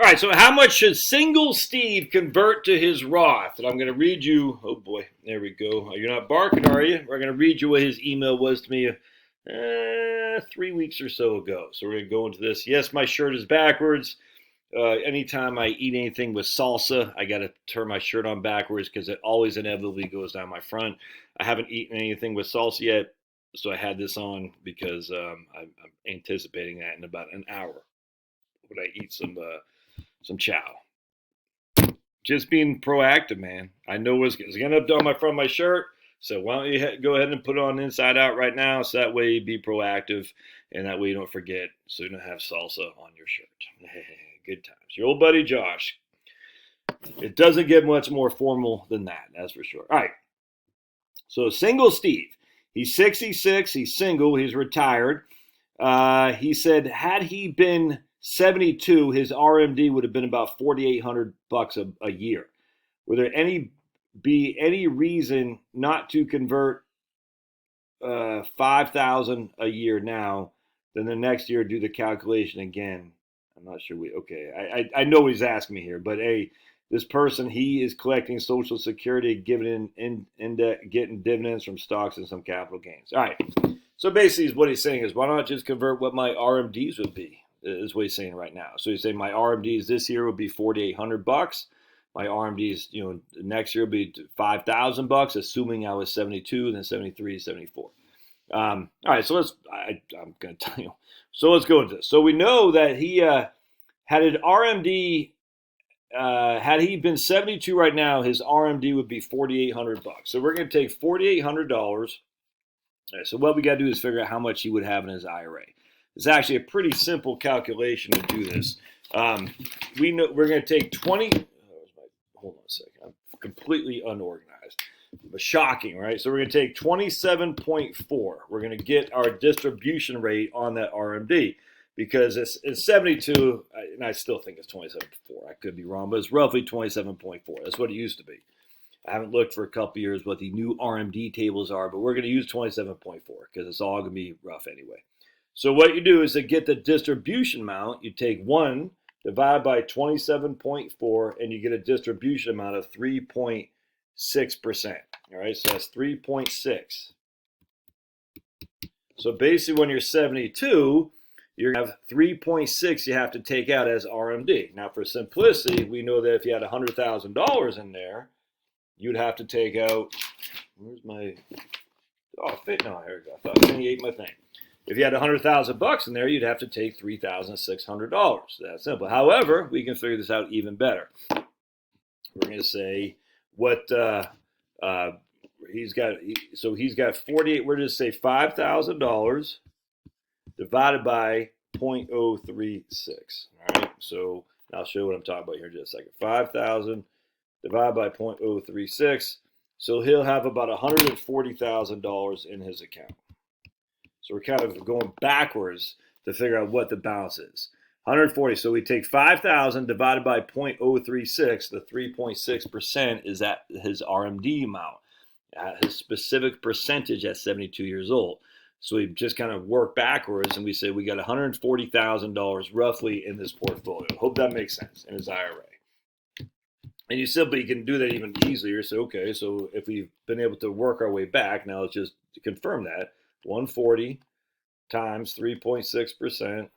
right, so how much should single Steve convert to his Roth? And I'm going to read you, oh boy, there we go. You're not barking, are you? We're going to read you what his email was to me 3 weeks or so ago. So we're going to go into this. Yes, my shirt is backwards. Anytime I eat anything with salsa, I got to turn my shirt on backwards because it always inevitably goes down my front. I haven't eaten anything with salsa yet, so I had this on because I'm anticipating that in about an hour when I eat some chow. Just being proactive, man. I know what's going to end up on my front of my shirt. So why don't you go ahead and put it on inside out right now, so that way you be proactive, and that way you don't forget, so you don't have salsa on your shirt. Good times. Your old buddy Josh. It doesn't get much more formal than that, that's for sure. All right. So single Steve. He's 66. He's single. He's retired. He said had he been 72, his RMD would have been about $4,800 a year. Would there be any reason not to convert $5,000 a year now? Then the next year do the calculation again. I'm not sure okay. I know he's asking me here, but hey, this person, he is collecting Social Security, getting dividends from stocks and some capital gains. All right. So basically what he's saying is, why not just convert what my RMDs would be, is what he's saying right now. So he's saying my RMDs this year would be $4,800. My RMDs, next year will be $5,000, assuming I was 72, then 73, 74. All right, so I'm going to tell you. So let's go into this. So we know that he had an RMD. Had he been 72 right now, his RMD would be $4,800. So we're going to take $4,800. All right, so what we got to do is figure out how much he would have in his IRA. It's actually a pretty simple calculation to do this. We know we're going to take 20. Hold on a second. I'm completely unorganized. But shocking, right? So we're going to take 27.4. We're going to get our distribution rate on that RMD because it's 72, and I still think it's 27.4. I could be wrong, but it's roughly 27.4. That's what it used to be. I haven't looked for a couple years what the new RMD tables are, but we're going to use 27.4 because it's all going to be rough anyway. So what you do is to get the distribution amount, you take 1 divided by 27.4, and you get a distribution amount of 3.6%. All right, so that's 3.6. So basically when you're 72, you're going to have 3.6 you have to take out as RMD. Now for simplicity, we know that if you had $100,000 in there, you'd have to take out, where's my, oh, no, here we go. I thought I ate my thing. If you had $100,000 in there, you'd have to take $3,600. That's simple. However, we can figure this out even better. We're going to say what he's got. So he's got 48. We're going to say $5,000 divided by 0.036. All right. So I'll show you what I'm talking about here in just a second. 5,000 divided by 0.036. So he'll have about $140,000 in his account. So we're kind of going backwards to figure out what the balance is. 140. So we take 5,000 divided by 0.036. The 3.6% is at his RMD amount, at his specific percentage at 72 years old. So we just kind of work backwards, and we say we got $140,000 roughly in this portfolio. Hope that makes sense in his IRA. And you can do that even easier. So okay, so if we've been able to work our way back, now let's just confirm that. 140 times 3.6%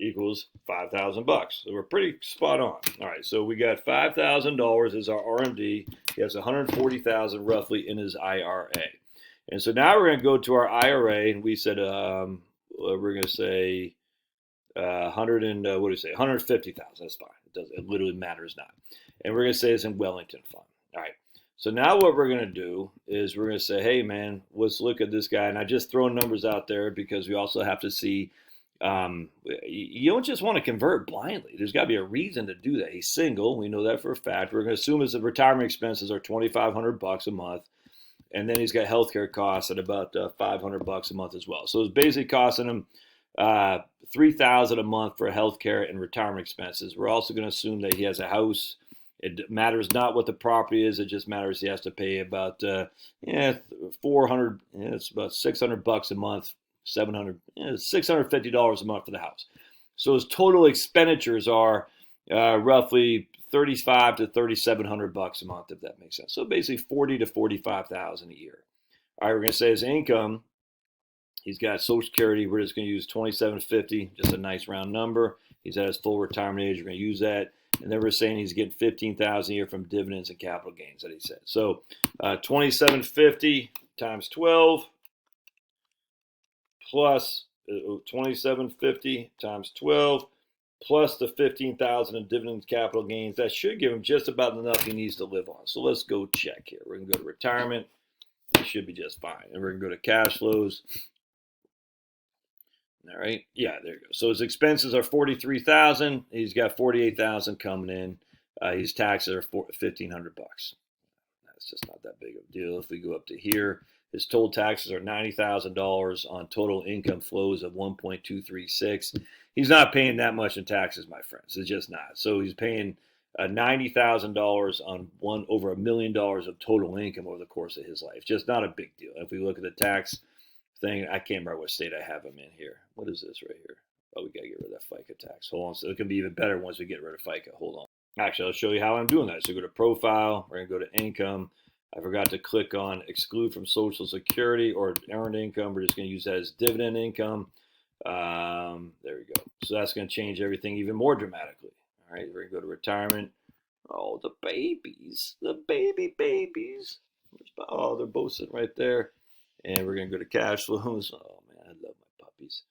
equals $5,000. So we're pretty spot on. All right, so we got $5,000 as our RMD. He has $140,000 roughly in his IRA. And so now we're going to go to our IRA, and we said we're going to say 150,000. That's fine. It literally matters not. And we're going to say it's in Wellington Fund. All right. So now what we're going to do is we're going to say, hey, man, let's look at this guy. And I just throw numbers out there because we also have to see, you don't just want to convert blindly. There's got to be a reason to do that. He's single. We know that for a fact. We're going to assume his retirement expenses are $2,500 a month. And then he's got healthcare costs at about $500 a month as well. So it's basically costing him $3,000 a month for healthcare and retirement expenses. We're also going to assume that he has a house. It matters not what the property is. It just matters he has to pay about 400. It's about $600 a month. $650 a month for the house. So his total expenditures are roughly 35 to 3,700 bucks a month, if that makes sense. So basically 40 to 45,000 a year. All right, we're going to say his income. He's got Social Security. We're just going to use 2,750, just a nice round number. He's at his full retirement age. We're going to use that. And then we're saying he's getting 15,000 a year from dividends and capital gains that he said. So 2,750 times 12 plus 2,750 times 12 plus the 15,000 in dividends, capital gains. That should give him just about enough he needs to live on. So let's go check here. We're going to go to retirement. It should be just fine. And we're going to go to cash flows. All right. Yeah, there you go. So his expenses are 43,000. He's got 48,000 coming in. His taxes are 1,500 bucks. That's just not that big of a deal. If we go up to here, his total taxes are $90,000 on total income flows of 1.236. He's not paying that much in taxes, my friends. It's just not. So he's paying $90,000 on over $1 million of total income over the course of his life. Just not a big deal. If we look at the tax thing, I can't remember what state I have him in here. What is this right here? Oh, we got to get rid of that FICA tax. Hold on. So it can be even better once we get rid of FICA. Hold on. Actually, I'll show you how I'm doing that. So go to profile. We're going to go to income. I forgot to click on exclude from Social Security or earned income. We're just going to use that as dividend income. There we go. So that's going to change everything even more dramatically. All right, we're going to go to retirement. Oh, the babies. The babies. Oh, they're both sitting right there. And we're going to go to cash flows. Oh, man, I love my puppies.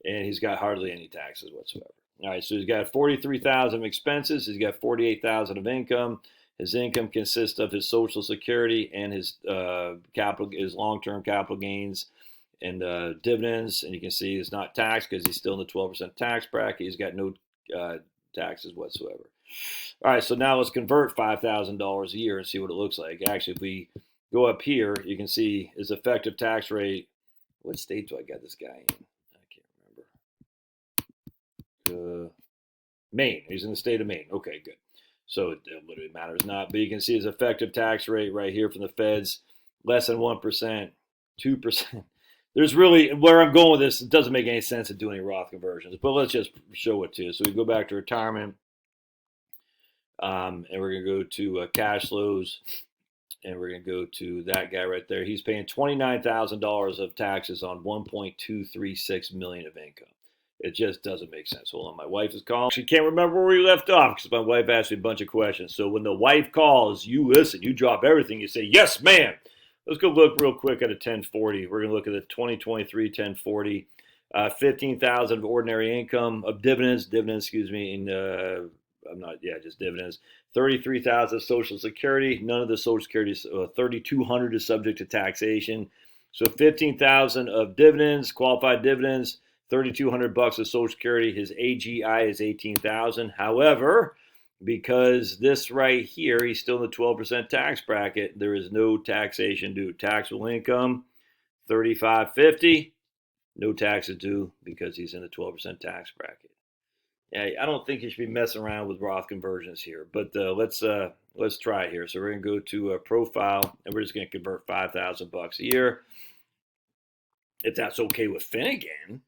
And he's got hardly any taxes whatsoever. All right, so he's got 43,000 of expenses. He's got 48,000 of income. His income consists of his Social Security and his his long-term capital gains and dividends. And you can see it's not taxed because he's still in the 12% tax bracket. He's got no taxes whatsoever. All right, so now let's convert $5,000 a year and see what it looks like. Actually, if we go up here, you can see his effective tax rate. What state do I got this guy in? I can't remember. Maine. He's in the state of Maine. Okay, good. So it literally matters not. But you can see his effective tax rate right here from the feds, less than 1%, 2%. There's really, where I'm going with this, it doesn't make any sense to do any Roth conversions. But let's just show it to you. So we go back to retirement. And we're going to go to cash flows. And we're going to go to that guy right there. He's paying $29,000 of taxes on $1.236 million of income. It just doesn't make sense. Hold on, my wife is calling. She can't remember where we left off because my wife asked me a bunch of questions. So when the wife calls, you listen. You drop everything. You say, yes, ma'am. Let's go look real quick at a 1040. We're going to look at the 2023 1040. 15,000 of ordinary income of dividends, and just dividends. 33,000 Social Security. None of the Social Security. 3,200 is subject to taxation. So 15,000 of dividends, qualified dividends. 3,200 bucks of Social Security. His AGI is 18,000. However, because this right here, he's still in the 12% tax bracket, there is no taxation due. Taxable income, 3,550. No taxes due because he's in the 12% tax bracket. Yeah, I don't think you should be messing around with Roth conversions here, but let's try it here. So we're gonna go to profile, and we're just gonna convert 5,000 bucks a year. If that's okay with Finnegan.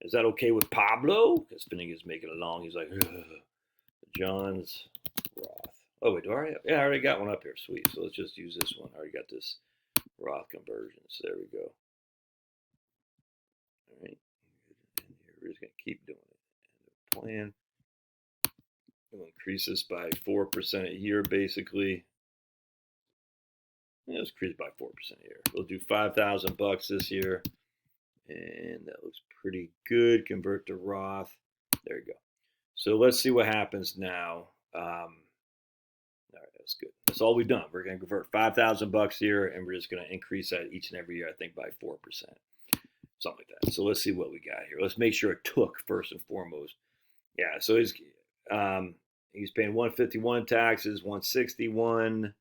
Is that okay with Pablo? Because Finnegan's making it long. He's like, John's Roth. Oh, wait, do I already? Yeah, I already got one up here. Sweet. So let's just use this one. I already got this Roth conversion. So there we go. All right. We're just going to keep doing it. Plan. We'll increase this by 4% a year, basically. Yeah, let's increase by 4% a year. We'll do 5,000 bucks this year. And that looks pretty good. Convert to Roth. There you go. So let's see what happens now. All right, that's good. That's all we've done. We're going to convert 5,000 bucks here, and we're just going to increase that each and every year, I think, by 4%. Something like that. So let's see what we got here. Let's make sure it took first and foremost. Yeah, so he's paying 151 taxes, 161.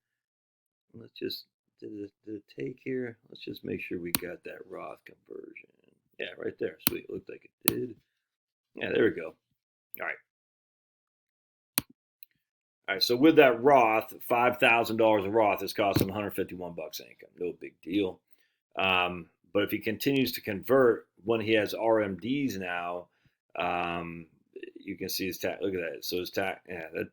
Let's just did it take here? Let's just make sure we got that Roth conversion. Yeah, right there. Sweet. Looked like it did. Yeah, there we go. All right. All right. So with that Roth, $5,000 of Roth is costing him 151 bucks income. No big deal. But if he continues to convert when he has RMDs now, You can see his tax. Look at that. So his tax. Yeah, let's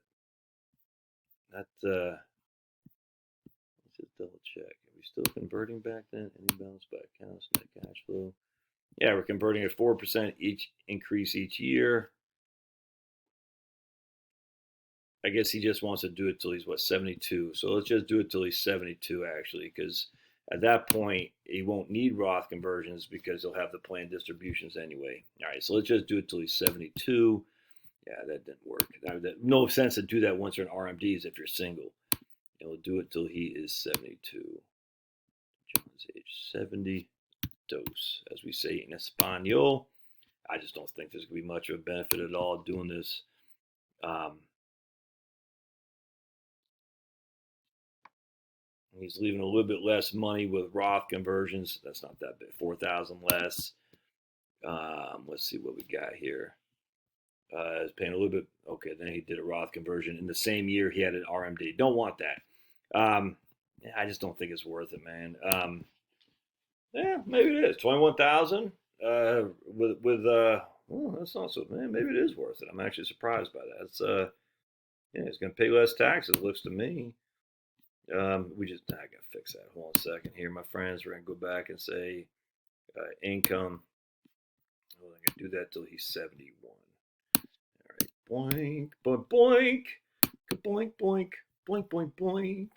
just double check. Are we still converting back then? Any balance by accounts, net cash flow? Yeah, we're converting at 4% each increase each year. I guess he just wants to do it till he's 72. So let's just do it till he's 72 actually, because at that point he won't need Roth conversions because he'll have the planned distributions anyway. All right, so let's just do it till he's 72. Yeah, that didn't work. No sense to do that once you're in RMDs if you're single. And we'll do it till he is 72. John's age 70. Dos, as we say in Espanol. I just don't think there's going to be much of a benefit at all doing this. He's leaving a little bit less money with Roth conversions. That's not that big. 4,000 less. Let's see what we got here. He's paying a little bit. Okay, then he did a Roth conversion in the same year he had an RMD. Don't want that. I just don't think it's worth it, man. Yeah, maybe it is 21,000. Well, that's not so. Man, maybe it is worth it. I'm actually surprised by that. It's yeah, it's gonna pay less taxes. Looks to me. I gotta fix that. Hold on a second here, my friends. We're gonna go back and say income. Well, I'm gonna do that till he's 71. All right, boink, boink, boink, boink, boink, boink, boink, boink,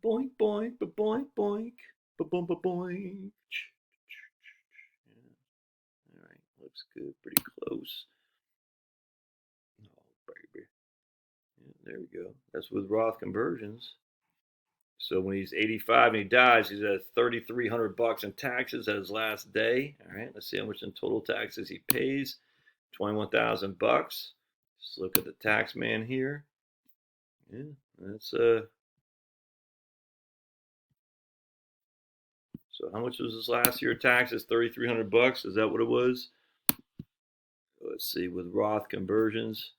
boink, boink, boink, boink, boink, boink, boink. All right, looks good, pretty close. Oh, baby. Yeah, there we go. That's with Roth conversions. So when he's 85 and he dies, he's at $3,300 in taxes at his last day. All right, let's see how much in total taxes he pays. $21,000. Just look at the tax man here. Yeah, that's So how much was his last year taxes? $3,300. Is that what it was? Let's see, with Roth conversions.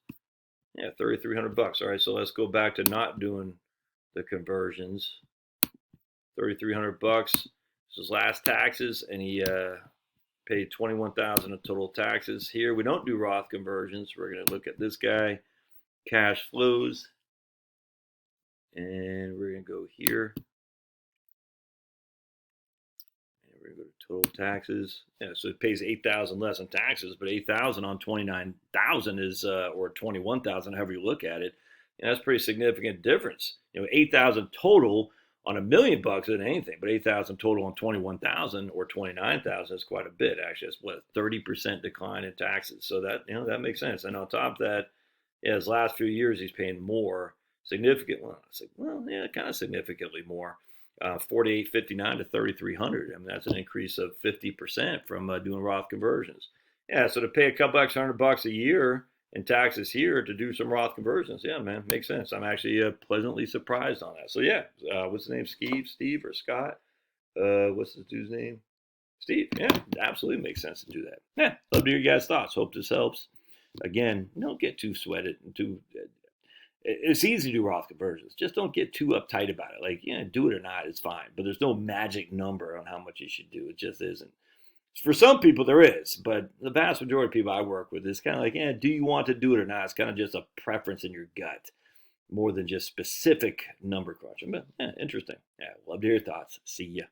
Yeah, $3,300. All right, so let's go back to not doing the conversions. $3,300. This is last taxes, and he paid $21,000 in total taxes. Here we don't do Roth conversions. We're going to look at this guy, cash flows, and we're going to go here. And we're going to go to total taxes. Yeah, so it pays $8,000 less in taxes, but $8,000 on $29,000 is, or $21,000, however you look at it. And that's a pretty significant difference. $8,000 total on $1 million isn't anything, but $8,000 total on $21,000 or $29,000 is quite a bit. Actually, it's what, 30% decline in taxes. So that that makes sense. And on top of that, his last few years he's paying more, significantly. Yeah, kind of significantly more. 4,859 to 3,300. I mean, that's an increase of 50% from doing Roth conversions. Yeah, so to pay a couple extra $100 a year in taxes here to do some Roth conversions, yeah, man, makes sense. I'm actually pleasantly surprised on that. So yeah, what's his name? Steve or Scott? What's the dude's name? Steve. Yeah, absolutely makes sense to do that. Yeah, love to hear your guys' thoughts. Hope this helps. Again, don't get too sweated and too. It's easy to do Roth conversions. Just don't get too uptight about it. Like, yeah, do it or not, it's fine. But there's no magic number on how much you should do. It just isn't. For some people, there is, but the vast majority of people I work with is kind of like, yeah, do you want to do it or not? It's kind of just a preference in your gut more than just specific number crunching. But yeah, interesting. Yeah, love to hear your thoughts. See ya.